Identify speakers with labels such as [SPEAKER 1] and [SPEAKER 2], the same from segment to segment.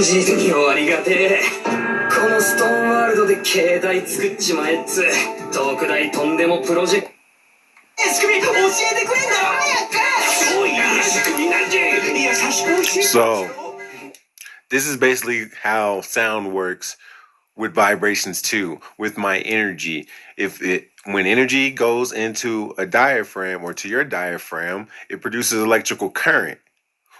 [SPEAKER 1] 実にありがてえ。このストーンワールドで携帯作っちまえっつ特大とんでもプロジェクト。仕組み教えてくれんだろ早く。そういう仕組みなんで優しく教えて。
[SPEAKER 2] So this is basically how sound works with vibrations too, with my energy. When energy goes into a diaphragm or to your diaphragm, it produces electrical current,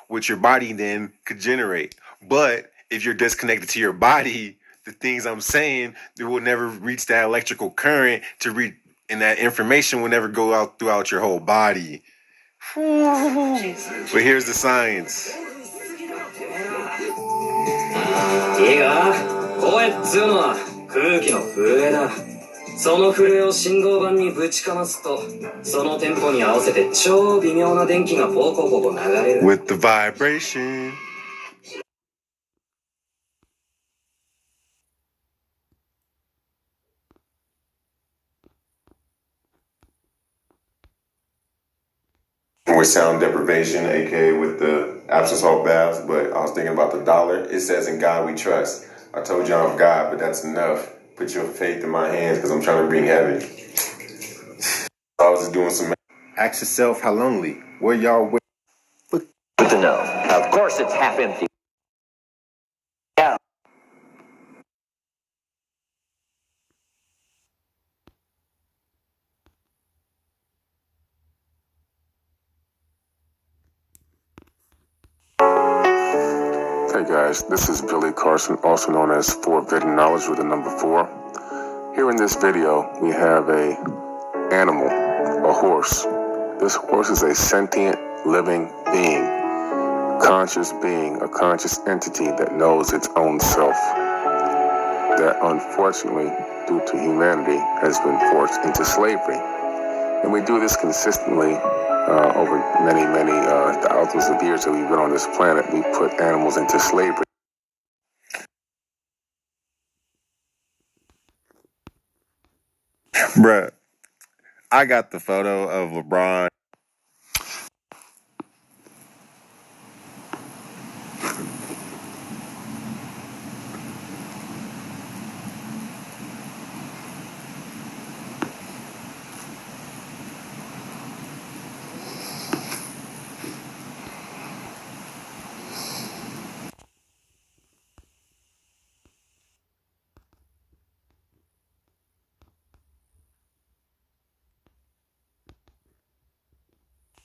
[SPEAKER 2] which your body then could generate. But if you're disconnected to your body, the things I'm saying, it will never reach that electrical current to reach, and that information will never go out throughout your whole body. But here's the science.
[SPEAKER 1] いいか、声っつうのは空気の震えだ。その震えを信号板にぶちかますと、そのテンポに合わせて超微妙な電気がポコポコ流れる。
[SPEAKER 2] With the vibration. With sound deprivation, aka with the absence of baths, but I was thinking about the dollar. It says, "In God we trust." I told you I'm God, but that's enough. Put your faith in my hands because I'm trying to bring heaven. I was just doing some. Ask yourself how lonely. Where y'all?
[SPEAKER 3] Good to know. Of course, it's half empty. Yeah.
[SPEAKER 4] Hey guys, this is Billy Carson, also known as Forbidden Knowledge with the number 4. Here in this video, we have a animal, a horse. This horse is a sentient, living being, conscious being, a conscious entity that knows its own self, that unfortunately, due to humanity, has been forced into slavery. And we do this consistently over many thousands of years that we've been on this planet. We put animals into slavery.
[SPEAKER 2] Bruh, I got the photo of LeBron.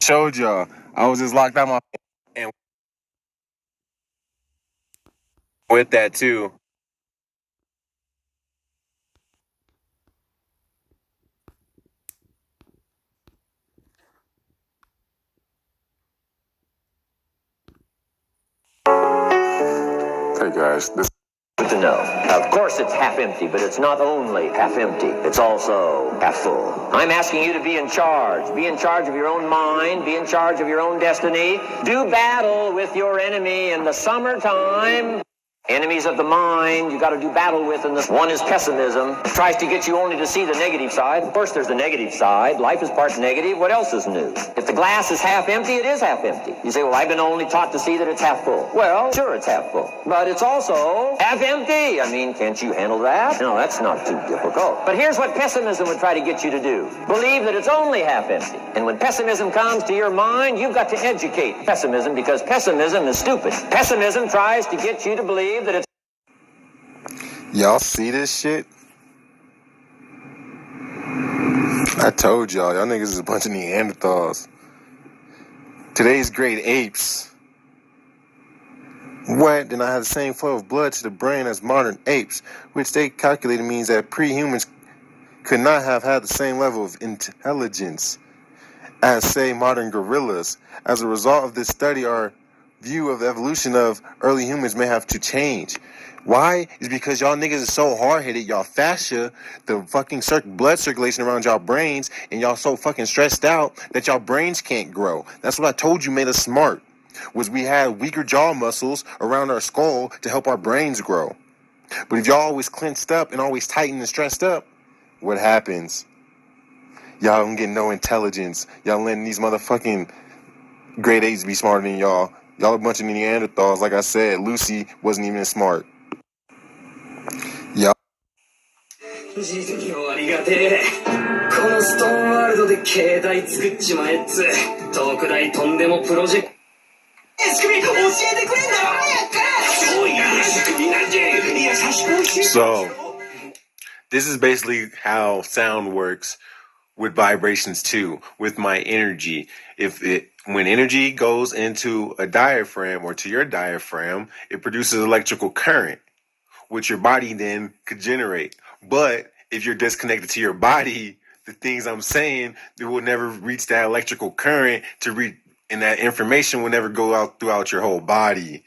[SPEAKER 2] Showed y'all. I was just locked out my and with that too.
[SPEAKER 4] Hey guys, this
[SPEAKER 3] Good to know. Of course, it's half empty, but it's not only half empty. It's also half full. I'm asking you to be in charge. Be in charge of your own mind. Be in charge of your own destiny. Do battle with your enemy in the summertime. Enemies of the mind you got to do battle with, and this one is pessimism. It tries to get you only to see the negative side. Of course, there's the negative side. Life is part negative. What else is new? If the glass is half empty, it is half empty. You say, well, I've been only taught to see that it's half full. Well, sure, it's half full, but it's also half empty. I mean, can't you handle that? No, that's not too difficult. But here's what pessimism would try to get you to do. Believe that it's only half empty. And when pessimism comes to your mind, you've got to educate pessimism, because pessimism is stupid. Pessimism tries to get you to believe that it's...
[SPEAKER 2] Y'all see this shit? I told y'all niggas is a bunch of Neanderthals. Today's great apes. What? Then I have the same flow of blood to the brain as modern apes, which they calculated means that pre-humans could not have had the same level of intelligence as, say, modern gorillas. As a result of this study, our view of the evolution of early humans may have to change. Why? Is because y'all niggas is so hard-headed, y'all fascia, the fucking blood circulation around y'all brains, and y'all so fucking stressed out that y'all brains can't grow. That's what I told you made us smart, was we had weaker jaw muscles around our skull to help our brains grow. But if y'all always clenched up and always tightened and stressed up, what happens? Y'all don't get no intelligence. Y'all letting these motherfucking great apes be smarter than y'all. Y'all a bunch of Neanderthals. Like I said, Lucy wasn't even smart. Y'all.
[SPEAKER 1] 実にありがてえ。このストーンワールドで携帯作っちまえっつ。特大とんでもプロジェクト。仕組み教えてくれんだろ早く。そうや、仕組みなんて優しく教えて。
[SPEAKER 2] So, this is basically how sound works with vibrations too, with my energy. When energy goes into a diaphragm or to your diaphragm, it produces electrical current, which your body then could generate. But if you're disconnected to your body, the things I'm saying, it will never reach that electrical current to reach, and that information will never go out throughout your whole body.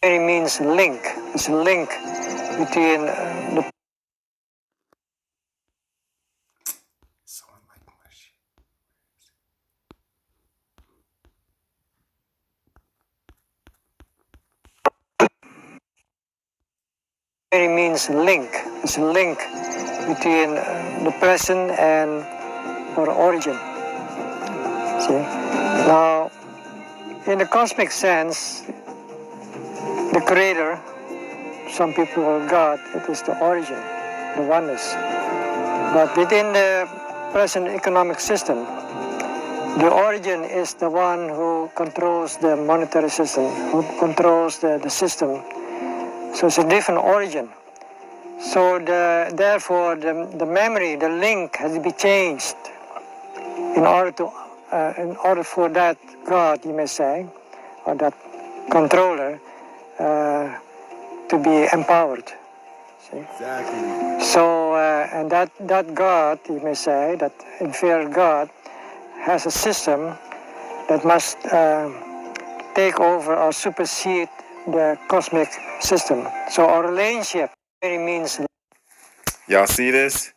[SPEAKER 5] It means link. It's a link between the. It means link. It's a link between the present and our origin. See? Now, in the cosmic sense, the creator, some people call God, it is the origin, the oneness. But within the present economic system, the origin is the one who controls the monetary system, who controls the system. So it's a different origin. So therefore, the memory, the link has to be changed in order for that God, you may say, or that controller, to be empowered. See?
[SPEAKER 2] Exactly.
[SPEAKER 5] So, and that God, you may say, that inferior God, has a system that must take over or supersede the cosmic system. So our relationship really means.
[SPEAKER 2] Y'all see this?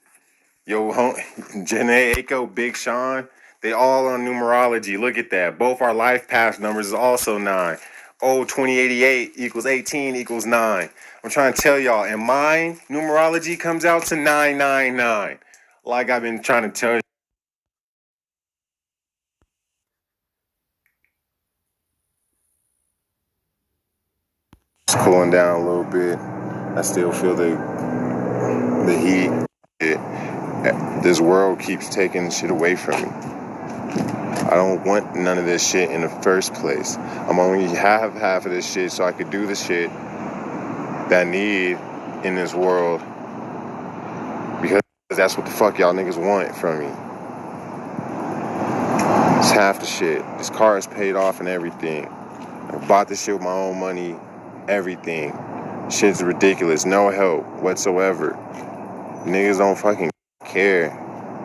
[SPEAKER 2] Yo, Janae, Aiko, Big Sean, they all on numerology. Look at that. Both our life path numbers is also 9. Oh, 2088 equals 18 equals 9. I'm trying to tell y'all, and mine numerology comes out to 999. Like I've been trying to tell you. It's cooling down a little bit. I still feel the heat. This world keeps taking shit away from me. I don't want none of this shit in the first place. I'm only half of this shit so I could do the shit that I need in this world, because that's what the fuck y'all niggas want from me. It's half the shit. This car is paid off and everything. I bought this shit with my own money, everything. Shit's ridiculous. No help whatsoever. Niggas don't fucking care.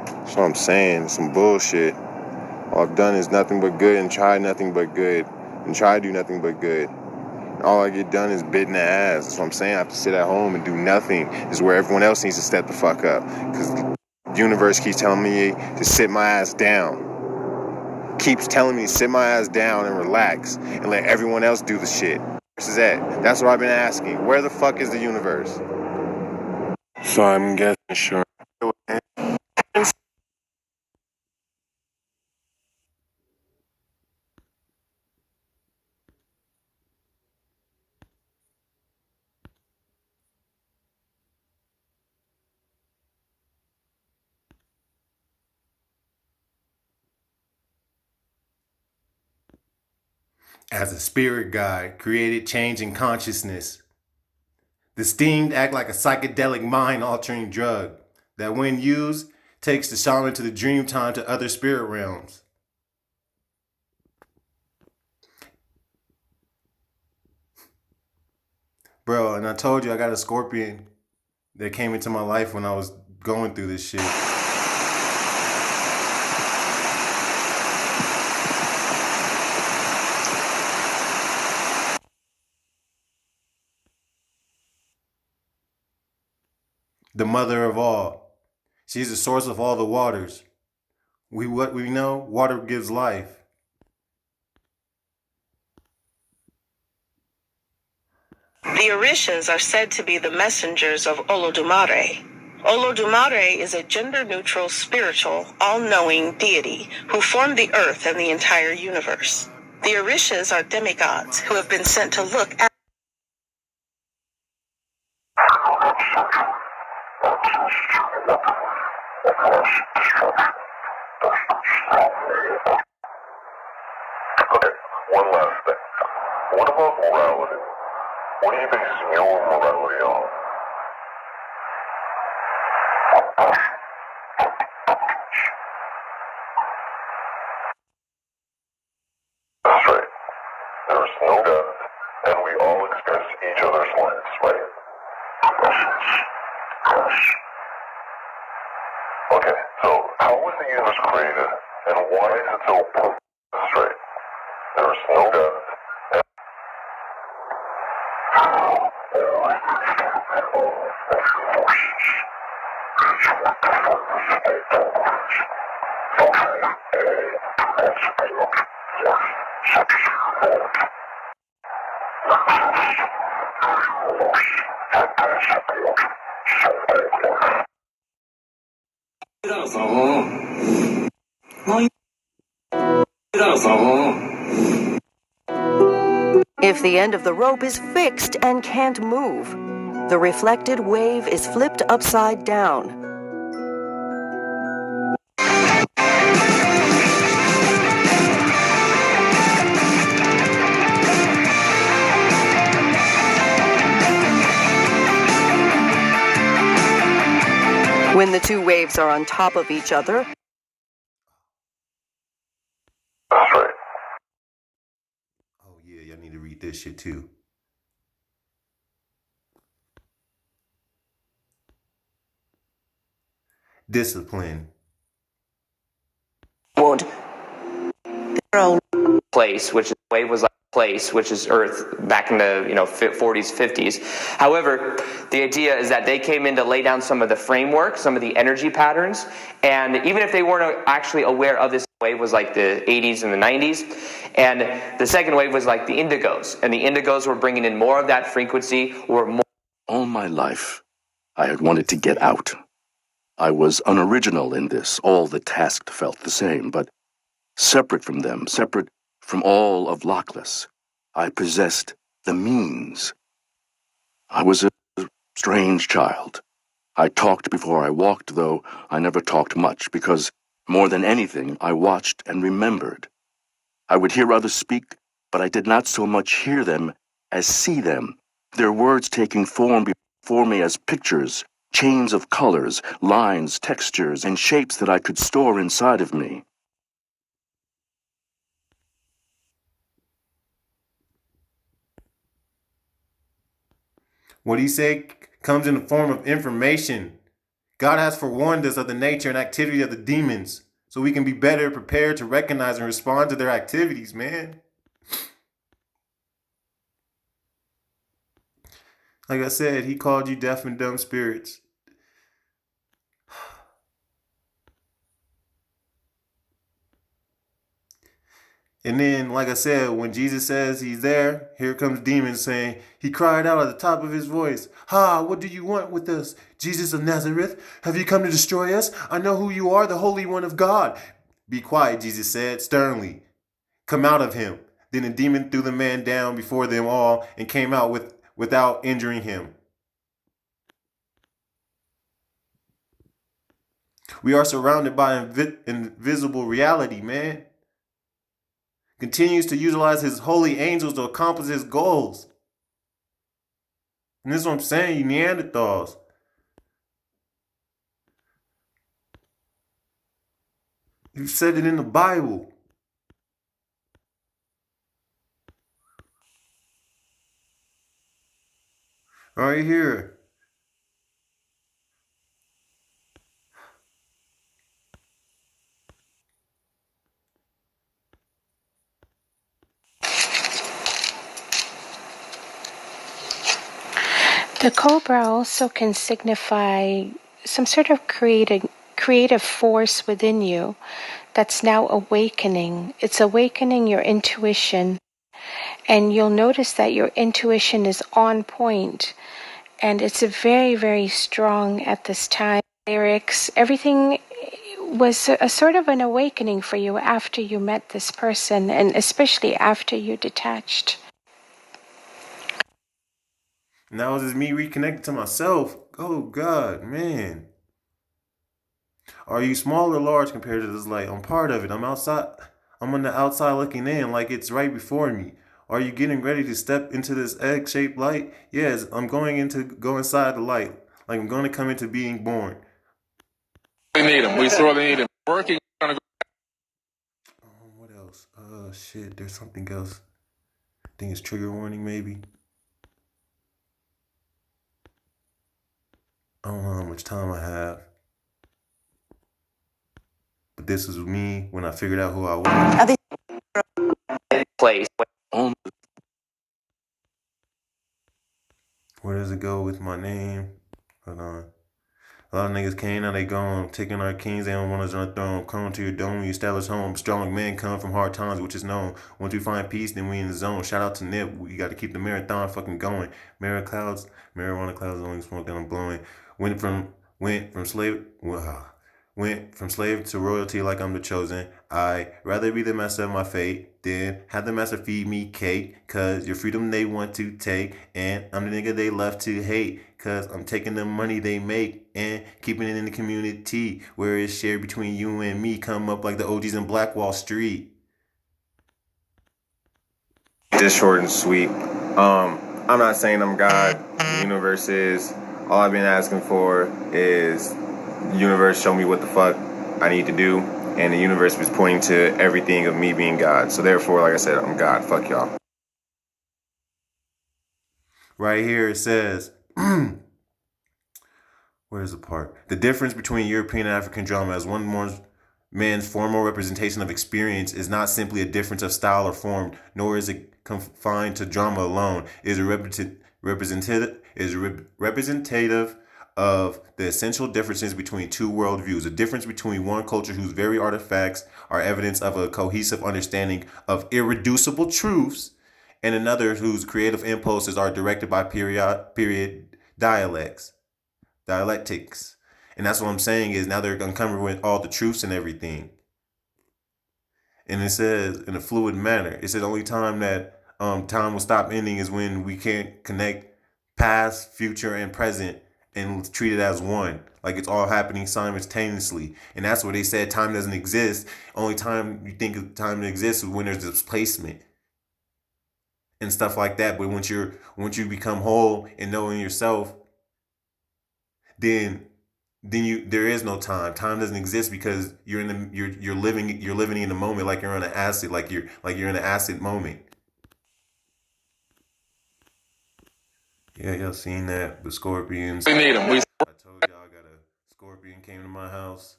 [SPEAKER 2] That's what I'm saying. Some bullshit. All I've done is nothing but good and try nothing but good and try to do nothing but good. All I get done is bit in the ass. That's what I'm saying. I have to sit at home and do nothing. This is where everyone else needs to step the fuck up. Because the universe keeps telling me to sit my ass down. Keeps telling me to sit my ass down and relax and let everyone else do the shit. This is it. That's what I've been asking. Where the fuck is the universe?
[SPEAKER 4] So I'm guessing, sure.
[SPEAKER 2] As a spirit guide, created change in consciousness. The steamed act like a psychedelic mind-altering drug that, when used, takes the shaman to the dream time to other spirit realms. Bro, and I told you I got a scorpion that came into my life when I was going through this shit. The mother of all. She's the source of all the waters. What we know, water gives life.
[SPEAKER 6] The Orishas are said to be the messengers of Olodumare. Olodumare is a gender-neutral, spiritual, all-knowing deity who formed the earth and the entire universe. The Orishas are demigods who have been sent to look at
[SPEAKER 4] Okay, one last thing. What about morality? What are you basing your morality on? That's right. There's no death, and we all experience each other's lives, right? Okay, so how was the universe created, and why is it so perfect? That's right. There's no death, and
[SPEAKER 7] If the end of the rope is fixed and can't move, the reflected wave is flipped upside down. When the two waves are on top of each other,
[SPEAKER 4] that's right.
[SPEAKER 2] Oh yeah, y'all need to read this shit too. Discipline.
[SPEAKER 8] Won't place, which is wave was like place, which is Earth back in the 40s, 50s. However, the idea is that they came in to lay down some of the framework, some of the energy patterns, and even if they weren't actually aware of this, wave was like the 80s and the 90s, and the second wave was like the indigos, and the indigos were bringing in more of that frequency, or more.
[SPEAKER 9] All my life, I had wanted to get out. I was unoriginal in this. All the tasked felt the same, but separate from them, separate from all of Lockless, I possessed the means. I was a strange child. I talked before I walked, though I never talked much, because more than anything, I watched and remembered. I would hear others speak, but I did not so much hear them as see them, their words taking form before me as pictures, chains of colors, lines, textures, and shapes that I could store inside of me.
[SPEAKER 2] What he said comes in the form of information. God has forewarned us of the nature and activity of the demons, so we can be better prepared to recognize and respond to their activities, man. Like I said, he called you deaf and dumb spirits. And then, like I said, when Jesus says he's there, here comes demons saying, he cried out at the top of his voice, "Ha, what do you want with us, Jesus of Nazareth? Have you come to destroy us? I know who you are, the Holy One of God." "Be quiet," Jesus said sternly. "Come out of him." Then the demon threw the man down before them all and came out without injuring him. We are surrounded by invisible reality, man. Continues to utilize his holy angels to accomplish his goals. And this is what I'm saying, you Neanderthals. You said it in the Bible. Right here.
[SPEAKER 10] The cobra also can signify some sort of creative force within you that's now awakening. It's awakening your intuition. And you'll notice that your intuition is on point. And it's very, very strong at this time. Lyrics, everything was a sort of an awakening for you after you met this person, and especially after you detached.
[SPEAKER 2] Now it's just me reconnecting to myself. Oh God, man. Are you small or large compared to this light? I'm part of it. I'm outside. I'm on the outside looking in like it's right before me. Are you getting ready to step into this egg-shaped light? Yes, I'm going to go inside the light. Like I'm going to come into being born.
[SPEAKER 4] We need them. We sorely need them. Working.
[SPEAKER 2] What else? Shit, there's something else. I think it's trigger warning, maybe. I don't know how much time I have. But this is me when I figured out who I was.
[SPEAKER 8] Place.
[SPEAKER 2] Where does it go with my name? Hold on. A lot of niggas came, now they gone. Taking our kings, they don't want us on the throne. Come to your dome, you establish home. Strong men come from hard times, which is known. Once we find peace, then we in the zone. Shout out to Nip. We got to keep the marathon fucking going. Marijuana clouds, only smoke that I'm blowing. Went from slave to royalty like I'm the chosen. I'd rather be the master of my fate than have the master feed me cake. Cause your freedom they want to take, and I'm the nigga they love to hate. Cause I'm taking the money they make and keeping it in the community where it's shared between you and me. Come up like the OGs in Black Wall Street.
[SPEAKER 11] Just short and sweet. I'm not saying I'm God. The universe is. All I've been asking for is the universe show me what the fuck I need to do. And the universe was pointing to everything of me being God. So therefore, like I said, I'm God. Fuck y'all.
[SPEAKER 2] Right here it says, where's the part? The difference between European and African drama as one man's formal representation of experience is not simply a difference of style or form, nor is it confined to drama alone. It is representative of the essential differences between two worldviews. A difference between one culture whose very artifacts are evidence of a cohesive understanding of irreducible truths, and another whose creative impulses are directed by period dialectics. And that's what I'm saying is now they're uncovering with all the truths and everything. And it says in a fluid manner, it says the only time that time will stop ending is when we can't connect past, future, and present and treat it as one. Like it's all happening simultaneously. And that's where they said time doesn't exist. Only time you think time exists is when there's displacement and stuff like that. But once you become whole and knowing yourself, then there is no time. Time doesn't exist because you're living in the moment like you're on an acid, like you're in an acid moment. Yeah, y'all seen that? The scorpions.
[SPEAKER 4] We need them.
[SPEAKER 2] I told y'all I got a scorpion came to my house.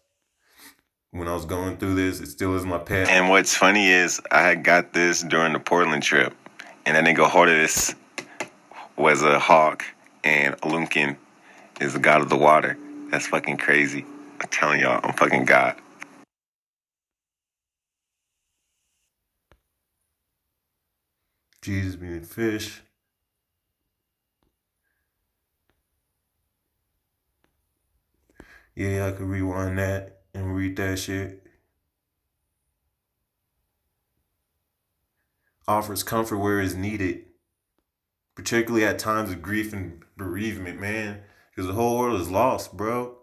[SPEAKER 2] When I was going through this, it still is my pet.
[SPEAKER 11] And what's funny is I had got this during the Portland trip. And that nigga Hortus was a hawk. And OLOKUN is the god of the water. That's fucking crazy. I'm telling y'all, I'm fucking God.
[SPEAKER 2] Jesus being a fish. Yeah, I could rewind that and read that shit. Offers comfort where it's needed, particularly at times of grief and bereavement, man. Because the whole world is lost, bro.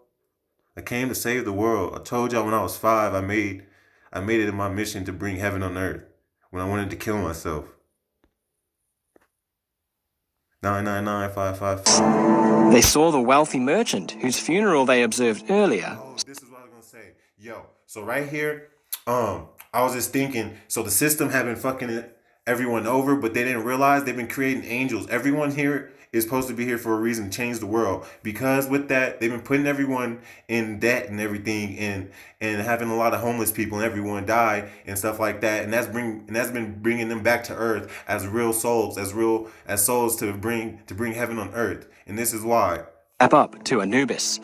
[SPEAKER 2] I came to save the world. I told y'all when I was 5, I made it in my mission to bring heaven on earth when I wanted to kill myself. 999-555.
[SPEAKER 12] They saw the wealthy merchant whose funeral they observed earlier.
[SPEAKER 2] Oh, this is what I was gonna say. Yo, so right here, I was just thinking, so the system had been fucking everyone over, but they didn't realize they've been creating angels. Everyone here is supposed to be here for a reason, to change the world. Because with that, they've been putting everyone in debt and everything, and having a lot of homeless people, and everyone die and stuff like that. And that's been bringing them back to earth as real souls, as souls to bring heaven on earth. And this is why.
[SPEAKER 12] Step up to Anubis.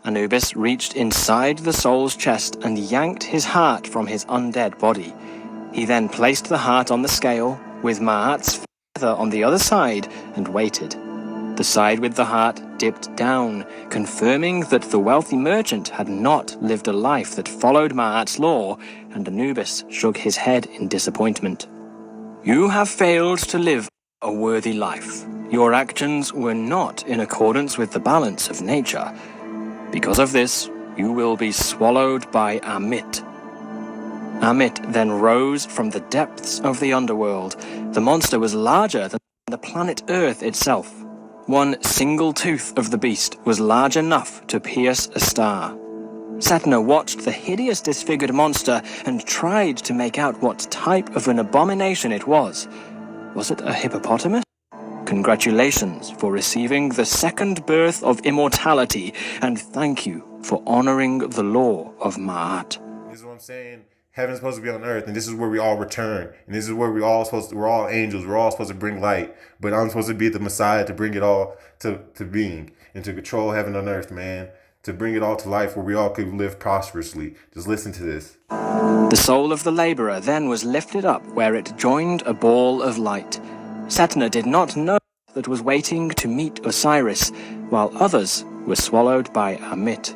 [SPEAKER 12] Anubis reached inside the soul's chest and yanked his heart from his undead body. He then placed the heart on the scale, with Ma'at's feather on the other side, and waited. The side with the heart dipped down, confirming that the wealthy merchant had not lived a life that followed Ma'at's law, and Anubis shook his head in disappointment. You have failed to live a worthy life. Your actions were not in accordance with the balance of nature. Because of this, you will be swallowed by Amit. Amit then rose from the depths of the underworld. The monster was larger than the planet Earth itself. One single tooth of the beast was large enough to pierce a star. Setna watched the hideous disfigured monster and tried to make out what type of an abomination it was. Was it a hippopotamus? Congratulations for receiving the second birth of immortality, and thank you for honoring the law of Ma'at.
[SPEAKER 2] This is what I'm saying. Heaven's supposed to be on earth, and this is where we all return. And this is where we're all angels. We're all supposed to bring light. But I'm supposed to be the Messiah to bring it all to being and to control heaven on earth, man. To bring it all to life where we all could live prosperously. Just listen to this.
[SPEAKER 12] The soul of the laborer then was lifted up where it joined a ball of light. Setna did not know that was waiting to meet Osiris, while others were swallowed by Amit.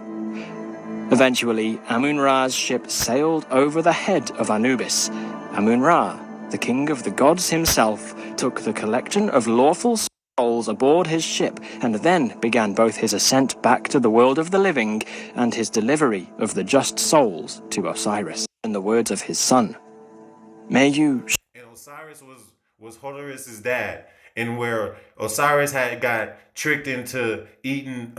[SPEAKER 12] Eventually, Amun-Ra's ship sailed over the head of Anubis. Amun-Ra, the king of the gods himself, took the collection of lawful souls aboard his ship and then began both his ascent back to the world of the living and his delivery of the just souls to Osiris. In the words of his son, may you...
[SPEAKER 2] And Osiris was Horus's dad, and where Osiris had got tricked into eating,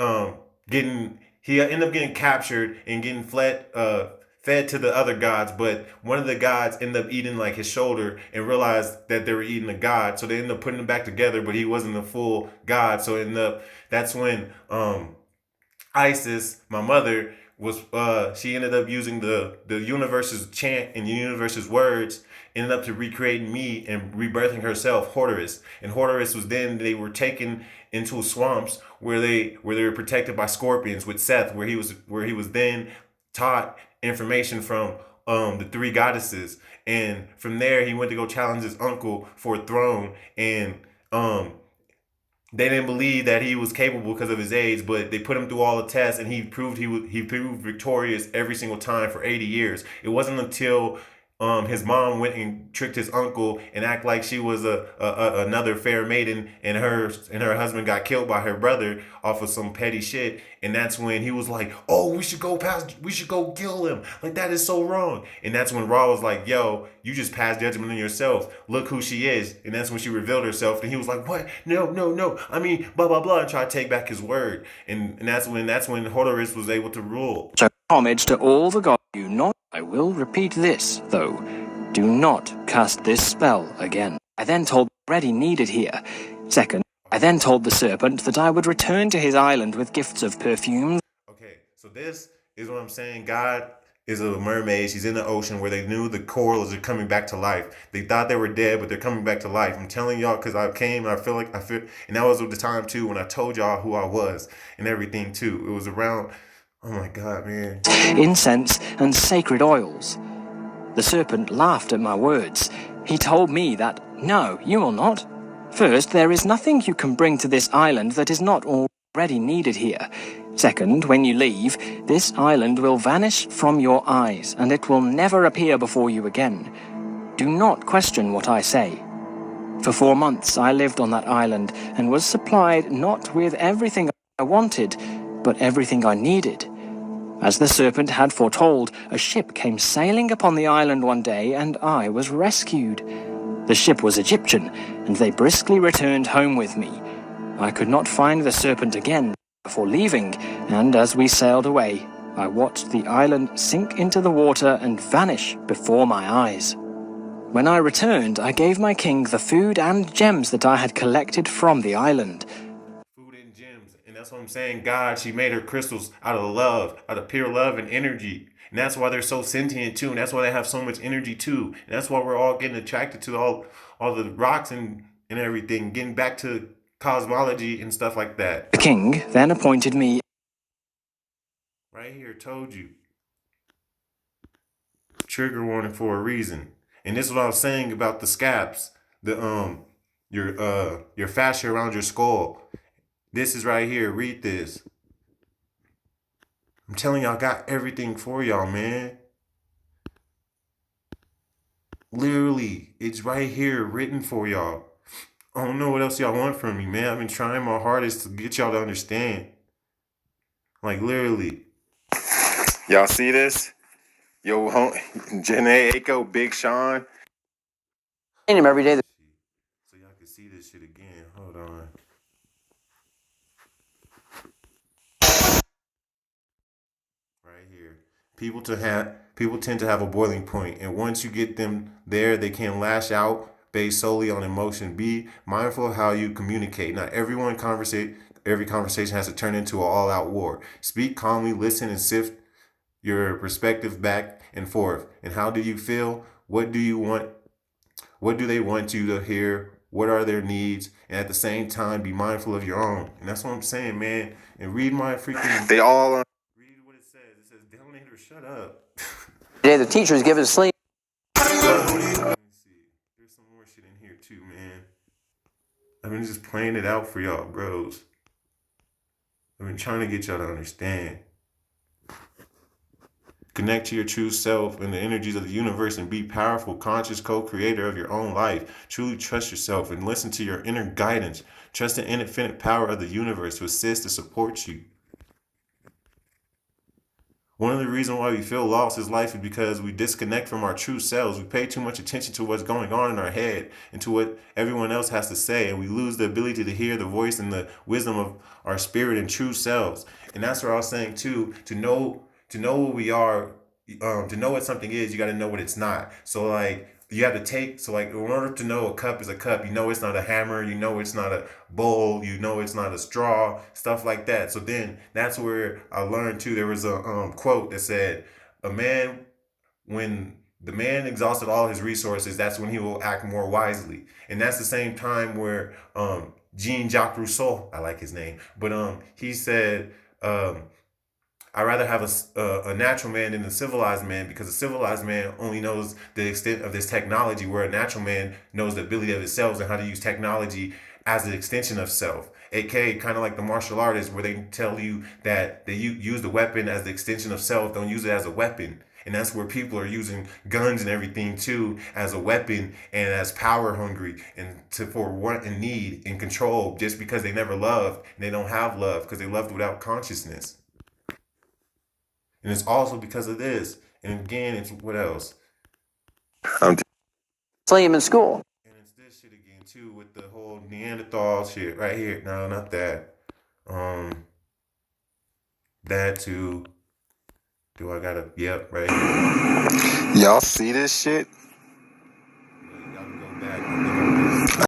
[SPEAKER 2] he ended up getting captured and getting fed to the other gods, but one of the gods ended up eating like his shoulder and realized that they were eating a god, so they ended up putting him back together, but he wasn't a full god, so that's when Isis, my mother, she ended up using the universe's chant and the universe's words, ended up to recreating me and rebirthing herself, Horus. And Horus was they were taken into swamps where they were protected by scorpions with Seth, where he was then taught information from the three goddesses. And from there he went to go challenge his uncle for a throne, and they didn't believe that he was capable because of his age, but they put him through all the tests, and he proved victorious every single time for 80 years. It wasn't until his mom went and tricked his uncle and act like she was another fair maiden, and her husband got killed by her brother off of some petty shit. And that's when he was like, "Oh, we should go kill him. Like, that is so wrong." And that's when Ra was like, "Yo, you just passed judgment on yourself. Look who she is." And that's when she revealed herself. And he was like, "What? No. I mean, blah blah blah," and tried to take back his word. And that's when Horus was able to rule.
[SPEAKER 12] So homage to all the gods. I will repeat this, though. Do not cast this spell again. I then told already needed here. Second, I then told the serpent that I would return to his island with gifts of perfumes.
[SPEAKER 2] Okay, so this is what I'm saying. God is a mermaid. She's in the ocean where they knew the corals are coming back to life. They thought they were dead, but they're coming back to life. I'm telling y'all, because I came, and and that was the time too when I told y'all who I was and everything too. It was around. Oh my God, man.
[SPEAKER 12] Incense and sacred oils. The serpent laughed at my words. He told me that, no, you will not. First, there is nothing you can bring to this island that is not already needed here. Second, when you leave, this island will vanish from your eyes, and it will never appear before you again. Do not question what I say. For 4 months, I lived on that island and was supplied not with everything I wanted, but everything I needed. As the serpent had foretold, a ship came sailing upon the island one day, and I was rescued. The ship was Egyptian, and they briskly returned home with me. I could not find the serpent again before leaving, and as we sailed away, I watched the island sink into the water and vanish before my eyes. When I returned, I gave my king the food and gems that I had collected from the island.
[SPEAKER 2] That's what I'm saying. God, she made her crystals out of love, out of pure love and energy. And that's why they're so sentient too. And that's why they have so much energy too. And that's why we're all getting attracted to all the rocks and everything, getting back to cosmology and stuff like that.
[SPEAKER 12] The king then appointed me
[SPEAKER 11] Right here, told you. Trigger warning for a reason. And this is what I was saying about the scaps, your fascia around your skull. This is right here. Read this. I'm telling y'all, I got everything for y'all, man. Literally, it's right here written for y'all. I don't know what else y'all want from me, man. I've been trying my hardest to get y'all to understand. Like, literally.
[SPEAKER 2] Y'all see this? Yo, Janae Aiko, Big Sean.
[SPEAKER 1] Him every day.
[SPEAKER 11] So y'all can see this shit again. Hold on. Right here. People tend to have a boiling point, and once you get them there, they can lash out based solely on emotion. Be mindful of how you communicate. Not every conversation has to turn into an all-out war. Speak calmly, listen, and sift your perspective back and forth. And how do you feel? What do you want? What do they want you to hear? What are their needs? And at the same time, be mindful of your own. And that's what I'm saying, man. And read my freaking...
[SPEAKER 2] They all...
[SPEAKER 11] Read what it says. It says, donate or shut up.
[SPEAKER 1] Today the teachers give us sleep.
[SPEAKER 11] Let me see. There's some more shit in here too, man. I've been just playing it out for y'all, bros. I've been trying to get y'all to understand. Connect to your true self and the energies of the universe and be powerful, conscious co-creator of your own life. Truly trust yourself and listen to your inner guidance. Trust the infinite power of the universe to assist and support you. One of the reasons why we feel lost in life is because we disconnect from our true selves. We pay too much attention to what's going on in our head and to what everyone else has to say, and we lose the ability to hear the voice and the wisdom of our spirit and true selves. And that's what I was saying too, to know what we are, to know what something is, you got to know what it's not. So like you have to take, so like in order to know a cup is a cup, you know it's not a hammer, you know it's not a bowl, you know it's not a straw, stuff like that. So then that's where I learned too. There was a quote that said, when the man exhausted all his resources, that's when he will act more wisely. And that's the same time where Jean-Jacques Rousseau, I like his name, but he said, I'd rather have a natural man than a civilized man, because a civilized man only knows the extent of this technology, where a natural man knows the ability of itself and how to use technology as an extension of self. AKA kind of like the martial artists, where they tell you that they use the weapon as the extension of self, don't use it as a weapon. And that's where people are using guns and everything too as a weapon and as power hungry and for want and need and control, just because they never loved and they don't have love because they loved without consciousness. And it's also because of this. And again, it's what else?
[SPEAKER 1] Study him in school.
[SPEAKER 11] And it's this shit again too, with the whole Neanderthal shit right here. No, not that. That too. Do I gotta? Yep, right here.
[SPEAKER 2] Y'all see this shit?